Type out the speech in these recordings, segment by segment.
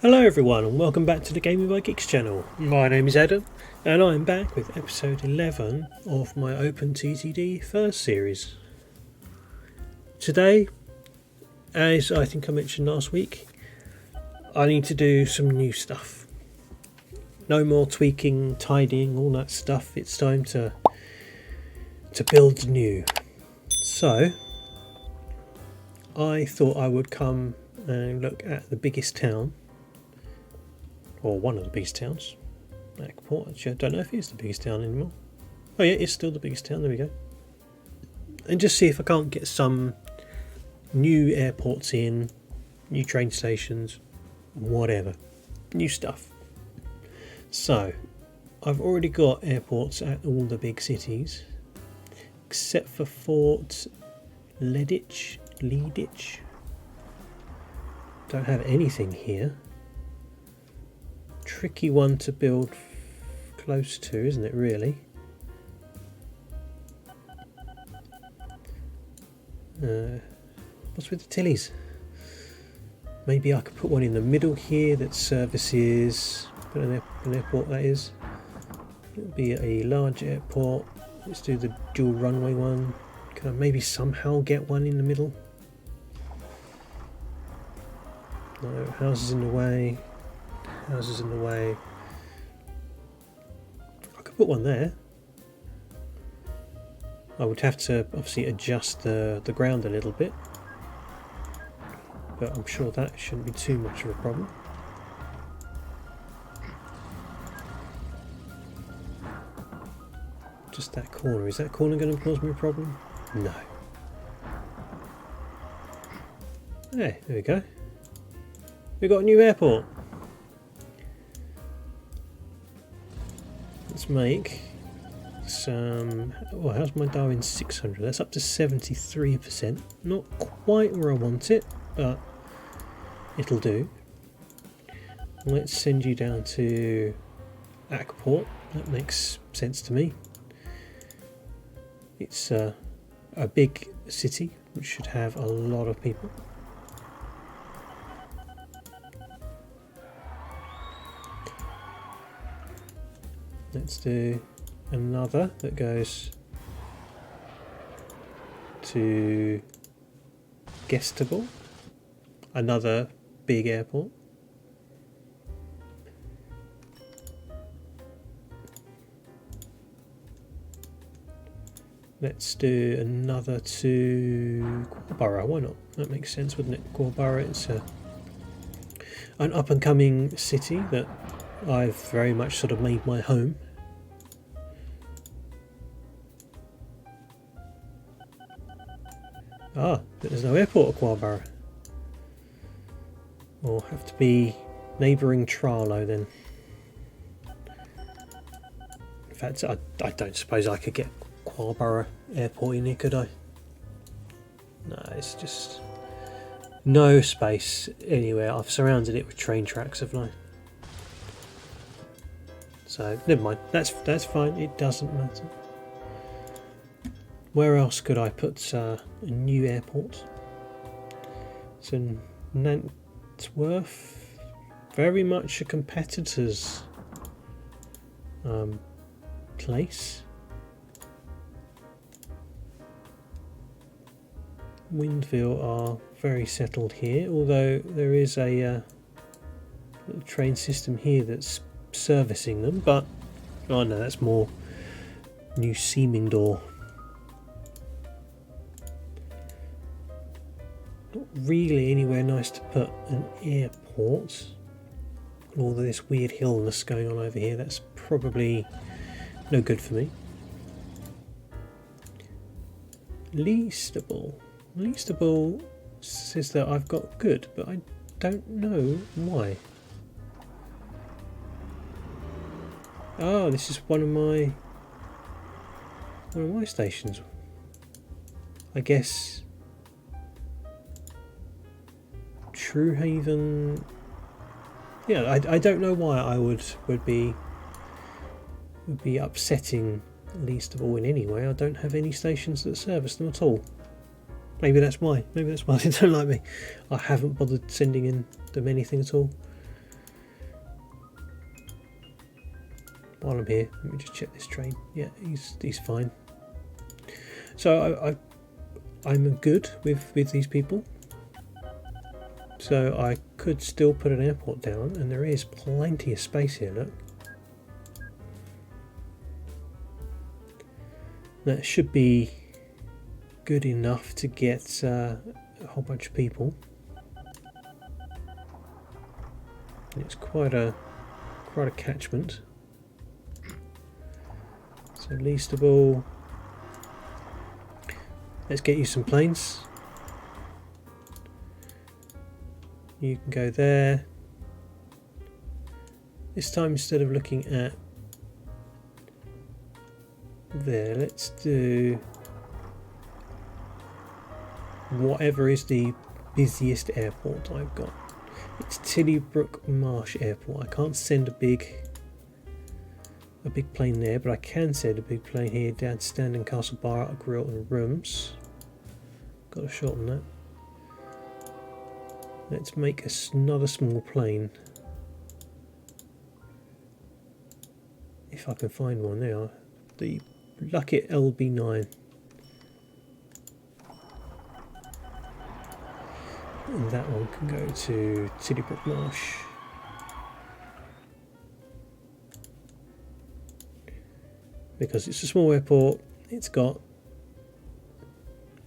Hello everyone and welcome back to the Gaming by Geeks channel. My name is Adam and I'm back with episode 11 of my OpenTTD FIRS series. Today, as I think I mentioned last week, I need to do some new stuff. No more tweaking, tidying, all that stuff. It's time to build new. So, I thought I would come and look at the biggest town, or one of the biggest towns, Microprose. Actually, I don't know if it's the biggest town anymore. Oh yeah, it's still the biggest town, there we go. And just see if I can't get some new airports in, new train stations, whatever. New stuff. So, I've already got airports at all the big cities, except for Fort Leditch. Don't have anything here. Tricky one to build close to, isn't it, really? What's with the Tillies? Maybe I could put one in the middle here that services an airport, that is. It would be a large airport. Let's do the dual runway one. Can I maybe somehow get one in the middle? No, houses in the way. Houses in the way. I could put one there. I would have to obviously adjust the ground a little bit, but I'm sure that shouldn't be too much of a problem. Just that corner. Is that corner going to cause me a problem? No. There we go. We've got a new airport. Let's make some. Oh, how's my Darwin 600? That's up to 73%. Not quite where I want it, but it'll do. Let's send you down to Akport. That makes sense to me. It's a big city which should have a lot of people. Let's do another that goes to Gestable, another big airport. Let's do another to Quarborough, why not? That makes sense, wouldn't it? Quarborough, it's an up and coming city that I've very much sort of made my home. Ah, there's no airport at Quarborough. We'll have to be neighbouring Trarlo then. In fact, I don't suppose I could get Quarborough Airport in here, could I? No, it's just no space anywhere. I've surrounded it with train tracks, haven't I? So never mind. That's fine. It doesn't matter. Where else could I put a new airport? It's in Nantworth. Very much a competitor's place. Windville are very settled here, although there is a little train system here that's servicing them, but oh no, that's more New Seamingdore. Not really anywhere nice to put an airport. All this weird hillness going on over here, that's probably no good for me. Leastable says that I've got good, but I don't know why. Oh, this is one of my stations. I guess True Haven. Yeah, I don't know why I would be upsetting Leastable in any way. I don't have any stations that service them at all. Maybe that's why. Maybe that's why they don't like me. I haven't bothered sending in them anything at all. while I'm here, let me just check this train. Yeah, he's fine. So I'm good with these people. So I could still put an airport down, and there is plenty of space here, look. That should be good enough to get a whole bunch of people. And it's quite a catchment. So least of all, let's get you some planes. You can go there. This time, instead of looking at there, let's do whatever is the busiest airport I've got. It's Tillybrook Marsh Airport. I can't send a big plane there, but I can send a big plane here down to Standing Castle Bar, Grill and Rooms. Got to shorten that. Let's make another small plane. If I can find one there. The Luckett LB9. And that one can go to Tillybrook Marsh. Because it's a small airport, it's got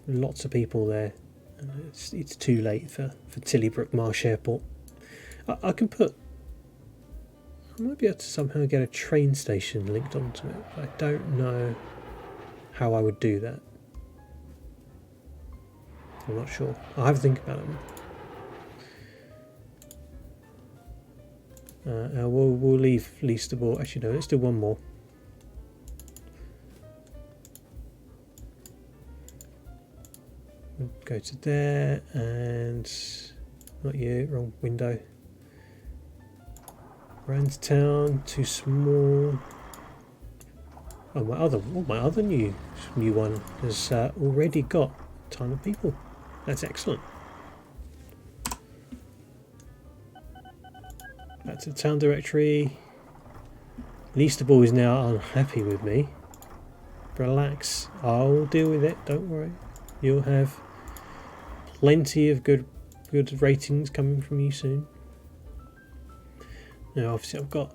lots of people there. It's too late for Tillybrook Marsh Airport. I can put... I might be able to somehow get a train station linked onto it, but I don't know how I would do that. I'm not sure. I'll have to think about it. We'll leave least of all. Actually, no, let's do one more. We'll go to there and not you, wrong window. Randstown, too small. Oh, my other new one has already got a ton of people. That's excellent. Back to the town directory. Least of all is now unhappy with me. Relax, I'll deal with it. Don't worry. You'll have plenty of good ratings coming from you soon. Now, obviously, I've got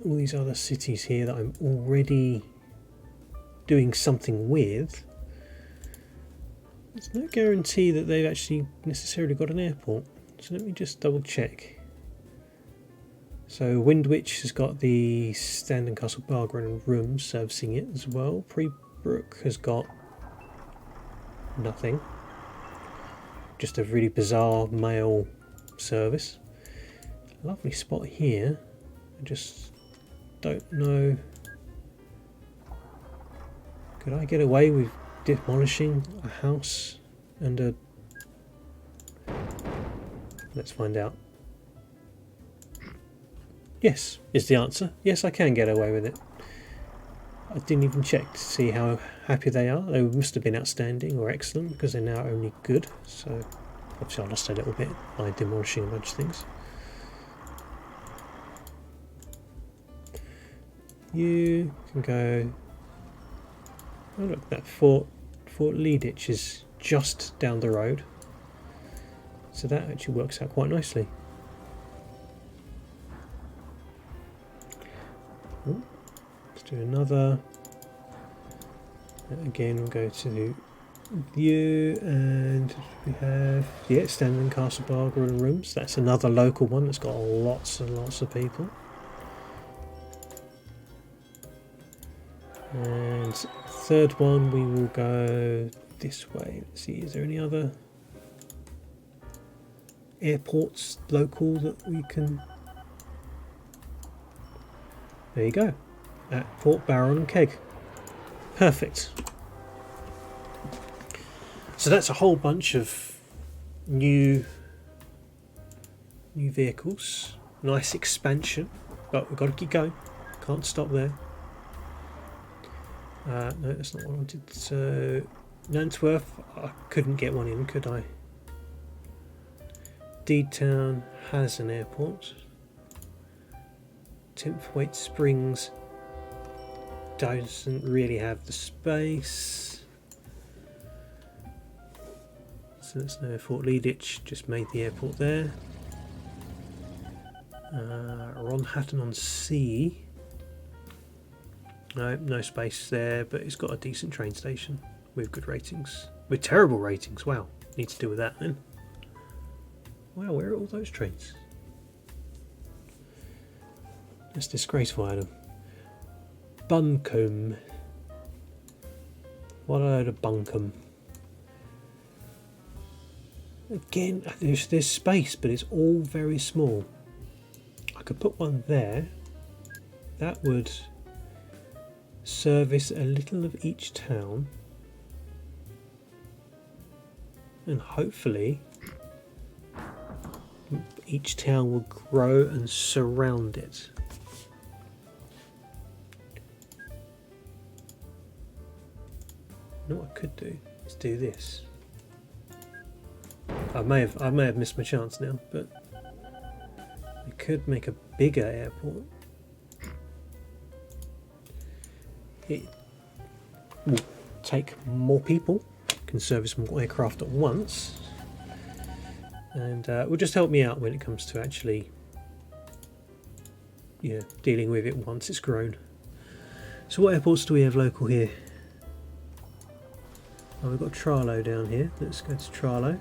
all these other cities here that I'm already doing something with. There's no guarantee that they've actually necessarily got an airport. So let me just double check. So Windwich has got the Standing Castle Bar and Rooms servicing it as well. Prebrook has got nothing. Just a really bizarre mail service. Lovely spot here. I just don't know. Could I get away with demolishing a house and a... Let's find out. Yes, is the answer. Yes, I can get away with it. I didn't even check to see how happy they are. They must have been outstanding or excellent because they're now only good. So obviously I lost a little bit by demolishing a bunch of things. You can go... Oh look, that Fort Leaditch is just down the road. So that actually works out quite nicely. Ooh, let's do another. And again, we'll go to view, and we have Standing Castle Bar Grill and Rooms. That's another local one that's got lots and lots of people. And third one, we will go this way. Let's see, is there any other airports local that we can... There you go, at Port Barron and Keg. Perfect. So that's a whole bunch of new vehicles. Nice expansion, but we've got to keep going. Can't stop there. No, that's not what I wanted. So, Nantworth, I couldn't get one in, could I? Deedtown has an airport. Tenthwaite Springs doesn't really have the space. So that's no airport. Leaditch just made the airport there. Ronhattan-on-Sea. No space there, but it's got a decent train station with good ratings. With terrible ratings, wow. Need to deal with that then. Wow, where are all those trains? That's disgraceful, Adam. Buncombe. What a load of bunkum. Again, there's space, but it's all very small. I could put one there. That would service a little of each town. And hopefully each town will grow and surround it. You know what I could do is do this. I may have missed my chance now, but I could make a bigger airport. It will take more people, can service more aircraft at once, and will just help me out when it comes to actually, dealing with it once it's grown. So what airports do we have local here? Oh, we've got Trarlo down here. Let's go to Trarlo.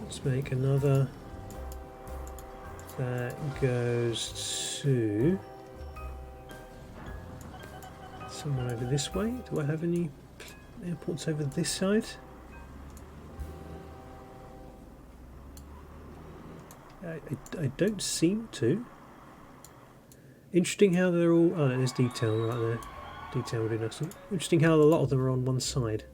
Let's make another that goes to someone over this way. Do I have any airports over this side? I don't seem to. Interesting how they're all... Oh, there's detail right there. Detailed in us. Interesting how a lot of them are on one side.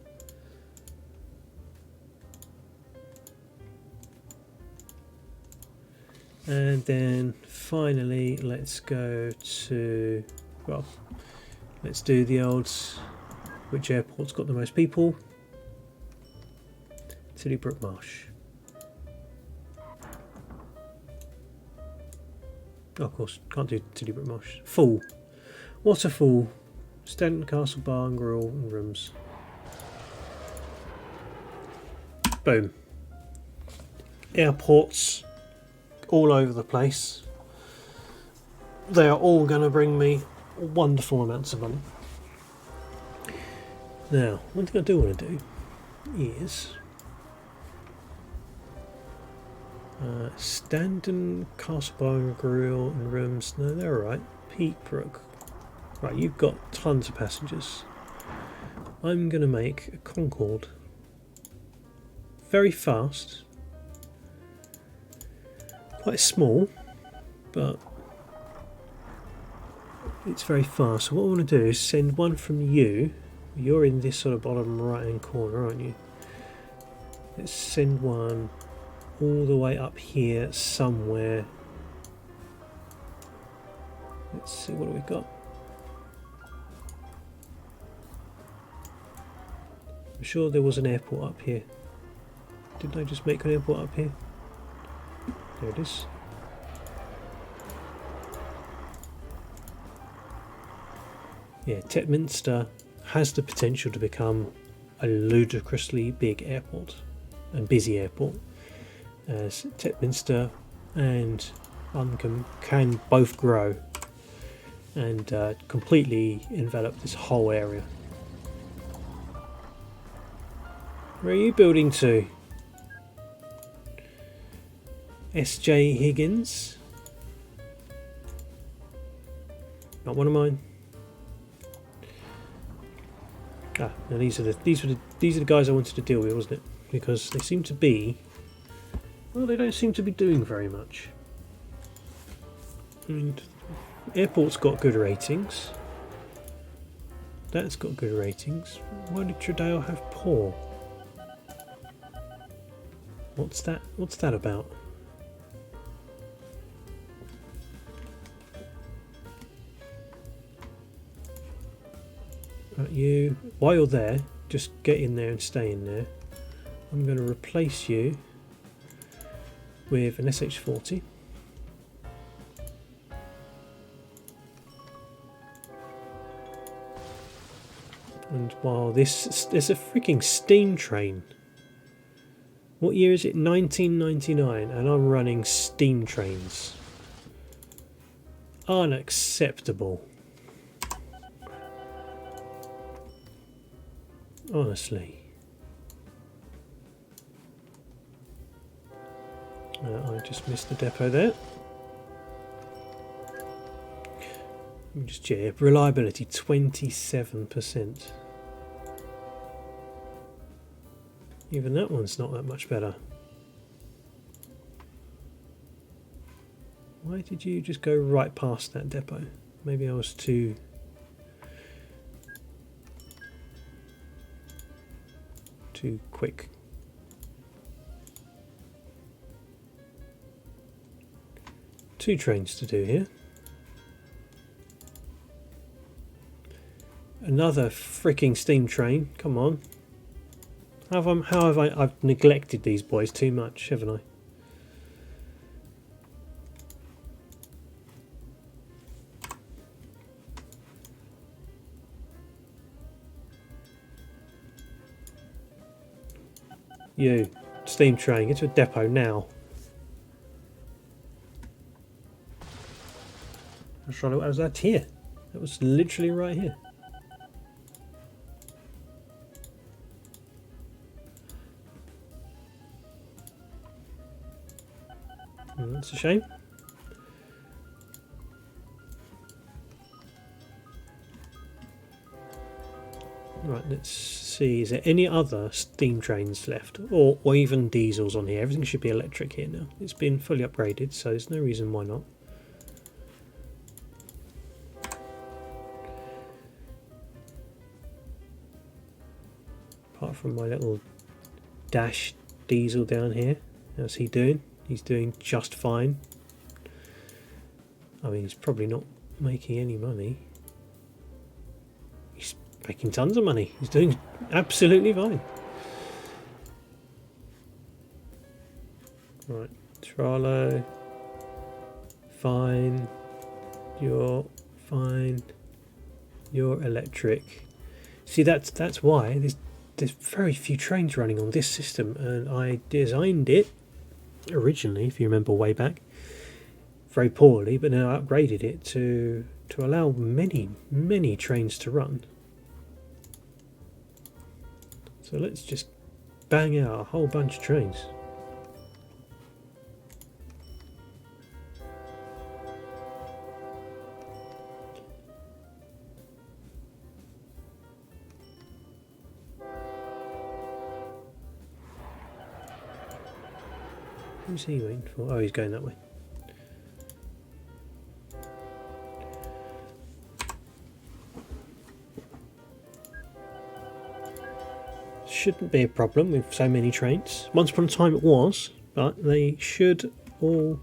And then finally let's go to... Well, let's do the old... Which airport's got the most people? Tiddybrook Marsh. Oh, of course, can't do Tiddybrook Marsh. Full. What a fool. Stanton Castle Bar and Grill and Rooms. Boom. Airports all over the place. They are all going to bring me wonderful amounts of money. Now, one thing I do want to do is Stanton Castle Bar and Grill and Rooms. No, they're alright. Peakbrook. Right, you've got tons of passengers. I'm going to make a Concorde. Very fast. Quite small, but it's very fast. So what I want to do is send one from you. You're in this sort of bottom right hand corner, aren't you? Let's send one all the way up here somewhere. Let's see, what do we got? I'm sure there was an airport up here. Didn't I just make an airport up here? There it is. Yeah, Tetminster has the potential to become a ludicrously big airport and busy airport, as Tetminster and Buncombe can both grow and completely envelop this whole area. Where are you building to? S.J. Higgins? Not one of mine. Ah, now these are the guys I wanted to deal with, wasn't it? Because they seem to be, well, they don't seem to be doing very much. And airport's got good ratings. That's got good ratings. Why did Tredale have poor? What's that? What's that about? Right, you, while you're there, just get in there and stay in there. I'm going to replace you with an SH40. And while there's a freaking steam train. What year is it? 1999, and I'm running steam trains. Unacceptable. Honestly. I just missed the depot there. Let me just check. Reliability 27%. Even that one's not that much better. Why did you just go right past that depot? Maybe I was too quick. Two trains to do here. Another freaking steam train. Come on. How have I? I've neglected these boys too much, haven't I? You, steam train, get to a depot now. I was that here. That was literally right here. That's a shame. Right, let's see. Is there any other steam trains left? Or even diesels on here? Everything should be electric here now. It's been fully upgraded, so there's no reason why not. Apart from my little dash diesel down here. How's he doing? He's doing just fine. I mean, he's probably not making any money. He's making tons of money. He's doing absolutely fine. Right, Trollo. Fine. You're fine. You're electric. See, that's why there's very few trains running on this system, and I designed it originally, if you remember way back, very poorly, but now I upgraded it to allow many trains to run. So let's just bang out a whole bunch of trains. Who's he waiting for? Oh, he's going that way. Shouldn't be a problem with so many trains. Once upon a time it was, but they should all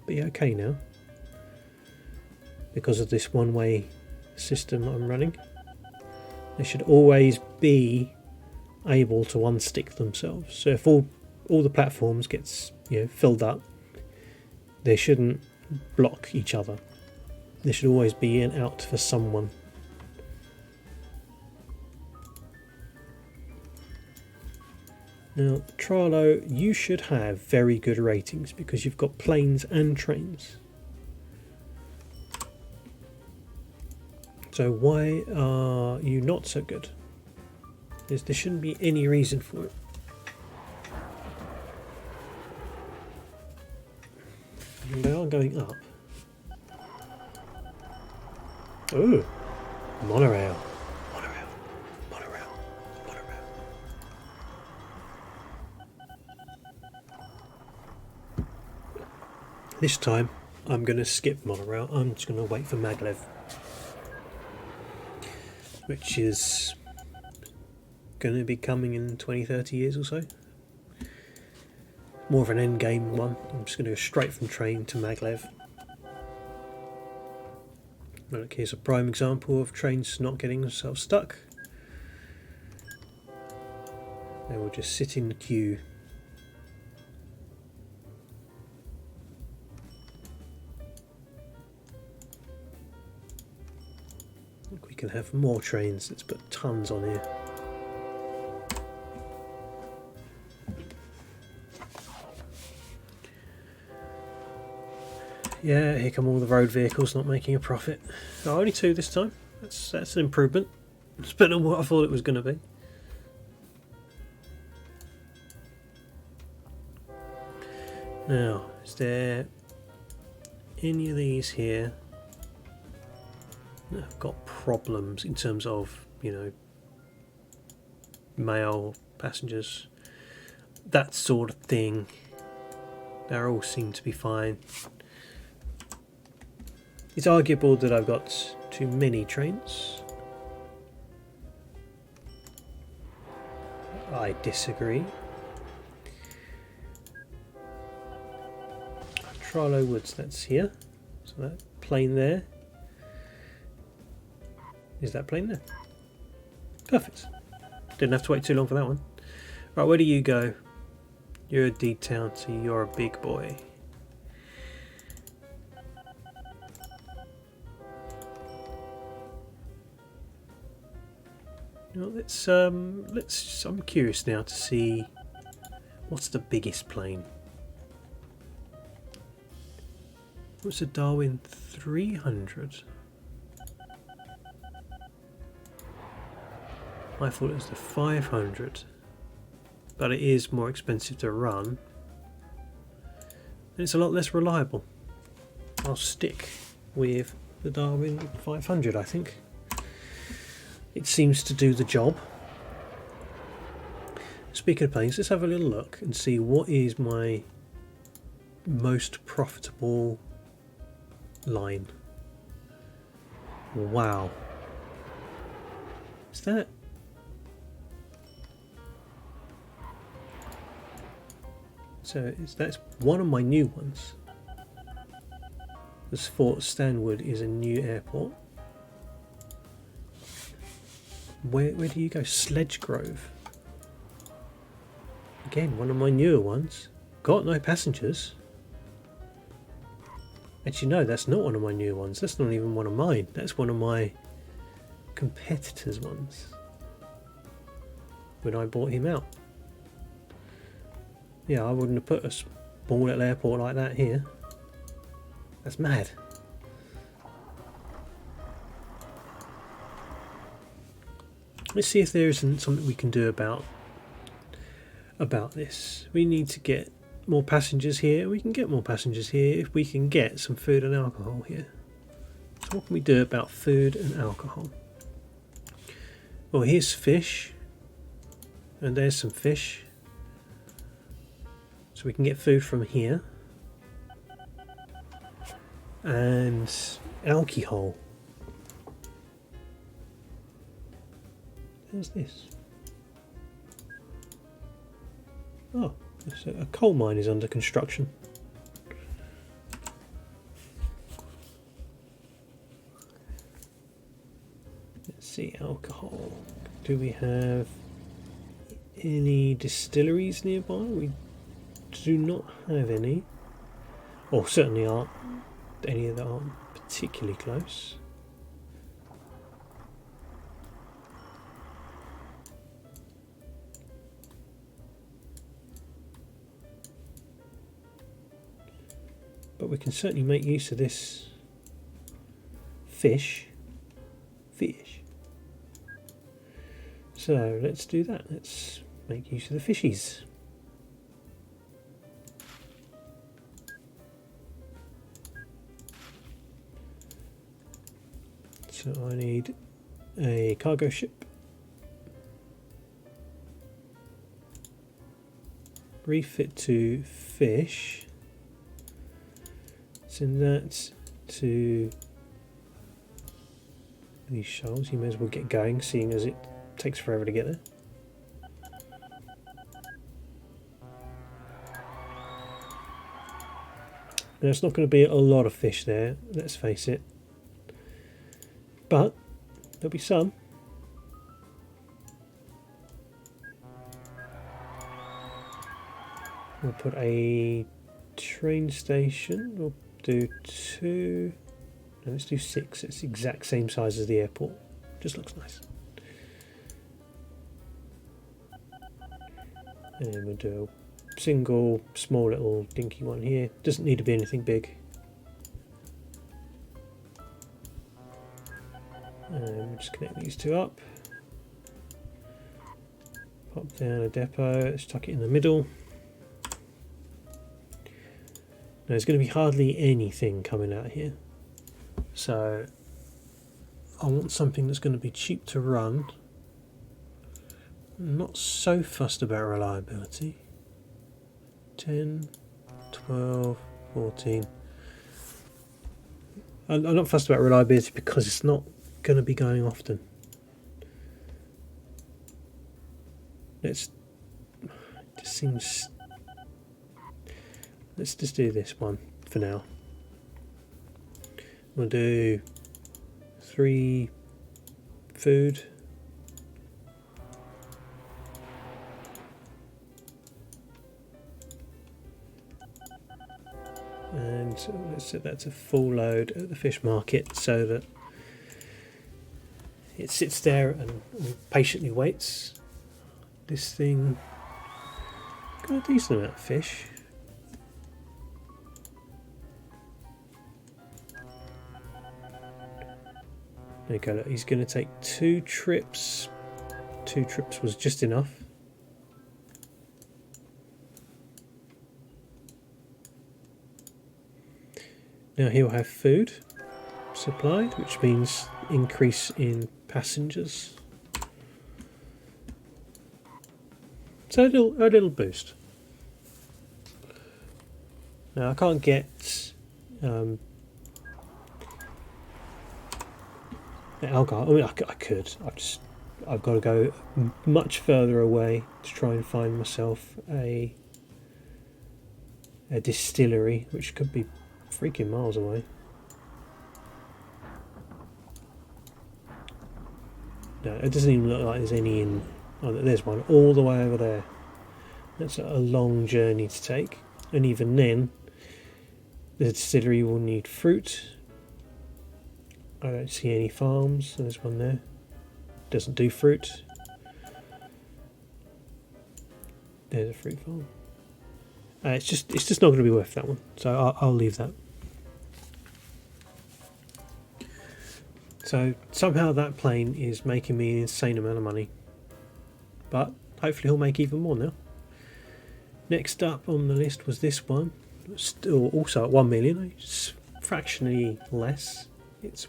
be okay now because of this one-way system I'm running. They should always be able to unstick themselves. So if all the platforms gets filled up, they shouldn't block each other. There should always be an out for someone. Now, Trollo, you should have very good ratings because you've got planes and trains. So why are you not so good? There shouldn't be any reason for it. They are going up. Oh, monorail. Monorail. Monorail. Monorail. This time, I'm going to skip monorail. I'm just going to wait for maglev, which is going to be coming in 20-30 years or so. More of an end game one. I'm just going to go straight from train to maglev. Look, here's a prime example of trains not getting themselves stuck. They will just sit in the queue. can have more trains. Let's put tons on here. Yeah, here come all the road vehicles not making a profit. Oh, only 2 this time. That's an improvement. It's better than what I thought it was going to be. Now, is there any of these here that have got problems in terms of, you know, mail, passengers, that sort of thing? They all seem to be fine. It's arguable that I've got too many trains. I disagree. Trollo Woods, that's here. So that plane there. Is that plane there? Perfect. Didn't have to wait too long for that one. Right, where do you go? You're a D-Town, so you're a big boy. Well, let's I'm curious now to see what's the biggest plane. What's a Darwin 300? I thought it was the 500, but it is more expensive to run and it's a lot less reliable. I'll stick with the Darwin 500, I think. It seems to do the job. Speaking of planes, let's have a little look and see what is my most profitable line. Wow. Is that... So that's one of my new ones. This Fort Stanwood is a new airport. Where do you go? Sledge Grove. Again, one of my newer ones. Got no passengers. Actually, no, that's not one of my new ones. That's not even one of mine. That's one of my competitors' ones. When I bought him out. Yeah, I wouldn't have put a small little airport like that here. That's mad. Let's see if there isn't something we can do about this. We need to get more passengers here. We can get more passengers here if we can get some food and alcohol here. So what can we do about food and alcohol? Well, here's fish. And there's some fish. So we can get food from here. And alcohol. Where's this? Oh, so a coal mine is under construction. Let's see, alcohol. Do we have any distilleries nearby? We do not have any. Or certainly aren't any that aren't particularly close. But we can certainly make use of this fish. So let's do that. Let's make use of the fishies. So I need a cargo ship. Refit to fish. Send that to these shoals. You may as well get going, seeing as it takes forever to get there. Now it's not going to be a lot of fish there, let's face it. But there'll be some. We'll put a train station. We'll do 2. No, let's do 6. It's the exact same size as the airport. Just looks nice. And we'll do a single, small little dinky one here. Doesn't need to be anything big. And we'll just connect these two up. Pop down a depot, let's tuck it in the middle. Now there's going to be hardly anything coming out here. So I want something that's going to be cheap to run. I'm not so fussed about reliability. 10, 12, 14. I'm not fussed about reliability because it's not going to be going often. It just seems. Let's just do this one for now. We'll do 3 food. And let's set that to full load at the fish market so that it sits there and patiently waits. This thing got a decent amount of fish. There you go, look, he's going to take 2 trips. 2 trips was just enough. Now he'll have food supplied, which means increase in passengers. So a little boost. Now I can't get the alcohol. I mean, I could. I've got to go much further away to try and find myself a distillery, which could be freaking miles away. No, it doesn't even look like there's any in. Oh, there's one all the way over there. That's a long journey to take, and even then, the distillery will need fruit. I don't see any farms. There's one there. Doesn't do fruit. There's a fruit farm. It's just not going to be worth that one. So I'll leave that. So somehow that plane is making me an insane amount of money, but hopefully he'll make even more now. Next up on the list was this one. Still also at 1 million. It's fractionally less. It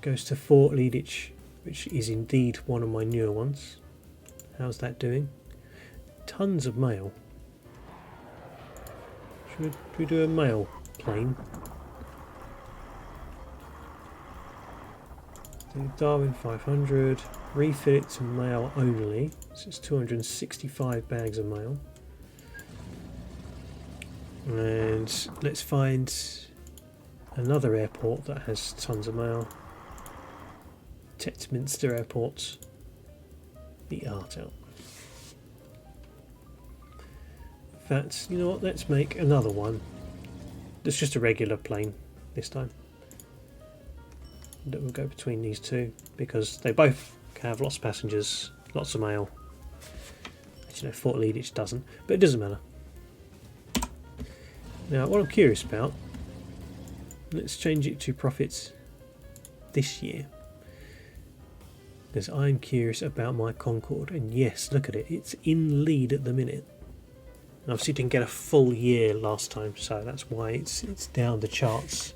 goes to Fort Lieditch, which is indeed one of my newer ones. How's that doing? Tons of mail. Should we do a mail plane? So Darwin 500, refill it to mail only, so it's 265 bags of mail. And let's find another airport that has tons of mail. Tetminster Airport, the art out. In fact, you know what, let's make another one. It's just a regular plane this time. That will go between these two because they both have lots of passengers, lots of mail. Actually, no, Fort Lieditch doesn't, but it doesn't matter. Now, what I'm curious about, let's change it to profits this year. Because I'm curious about my Concorde, and yes, look at it, it's in lead at the minute. And obviously, it didn't get a full year last time, so that's why it's down the charts.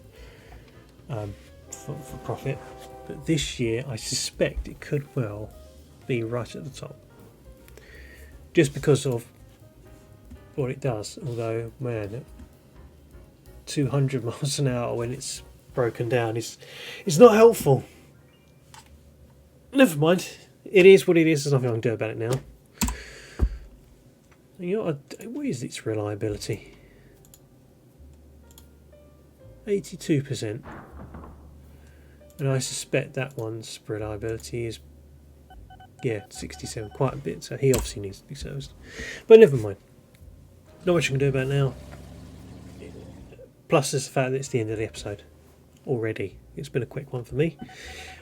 For profit, but this year I suspect it could well be right at the top just because of what it does. Although, man, at 200 miles an hour when it's broken down it's not helpful. Never mind, it is what it is. There's nothing I can do about it now. You know what is its reliability? 82%. And I suspect that one's reliability is, 67, quite a bit, so he obviously needs to be serviced. But never mind. Not much I can do about it now. Plus there's the fact that it's the end of the episode already. it's been a quick one for me.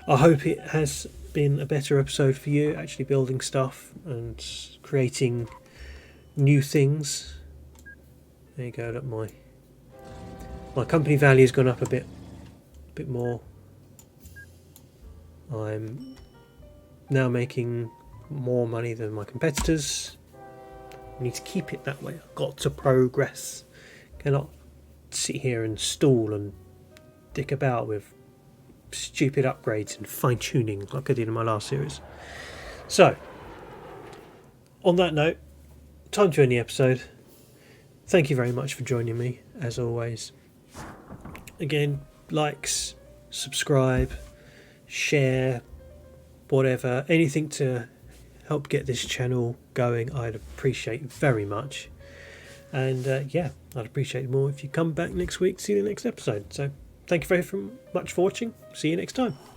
I hope it has been a better episode for you, actually building stuff and creating new things. There you go. Look, my company value has gone up a bit more. I'm now making more money than my competitors. I need to keep it that way. I've got to progress. Cannot sit here and stall and dick about with stupid upgrades and fine-tuning like I did in my last series. So, on that note, time to end the episode. Thank you very much for joining me, as always. Again, likes, subscribe, share, whatever, anything to help get this channel going, I'd appreciate very much. And I'd appreciate it more if you come back next week to see the next episode. So thank you very much for watching. See you next time.